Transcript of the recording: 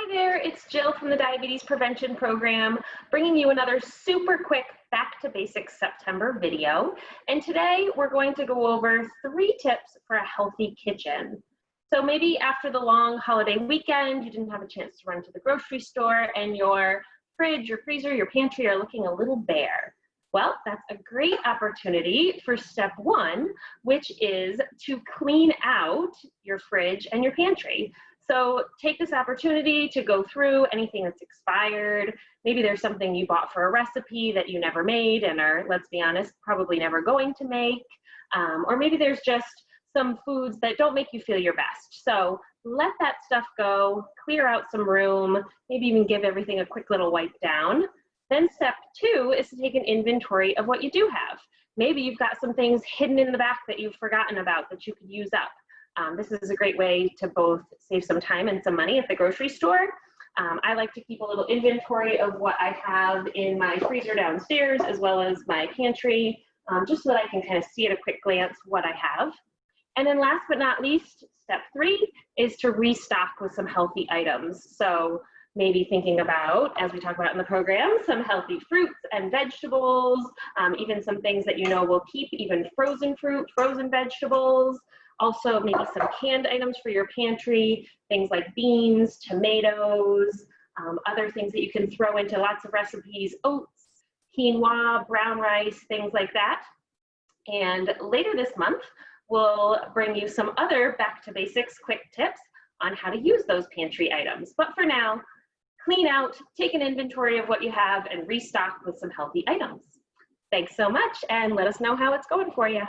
Hi there, it's Jill from the Diabetes Prevention Program, bringing you another super quick Back to Basics September video. And today we're going to go over 3 tips for a healthy kitchen. So maybe after the long holiday weekend, you didn't have a chance to run to the grocery store and your fridge, your freezer, your pantry are looking a little bare. Well, that's a great opportunity for step 1, which is to clean out your fridge and your pantry. So take this opportunity to go through anything that's expired. Maybe there's something you bought for a recipe that you never made and are, let's be honest, probably never going to make. Or maybe there's just some foods that don't make you feel your best. So let that stuff go, clear out some room, maybe even give everything a quick little wipe down. Then step 2 is to take an inventory of what you do have. Maybe you've got some things hidden in the back that you've forgotten about that you could use up. This is a great way to both save some time and some money at the grocery store. I like to keep a little inventory of what I have in my freezer downstairs as well as my pantry, just so that I can kind of see at a quick glance what I have. And then last but not least, step 3 is to restock with some healthy items. So maybe thinking about, as we talk about in the program, some healthy fruits and vegetables, even some things that you know will keep, even frozen fruit, frozen vegetables. Also, maybe some canned items for your pantry, things like beans, tomatoes, other things that you can throw into lots of recipes, oats, quinoa, brown rice, things like that. And later this month, we'll bring you some other back to basics quick tips on how to use those pantry items. But for now, clean out, take an inventory of what you have, and restock with some healthy items. Thanks so much, and let us know how it's going for you.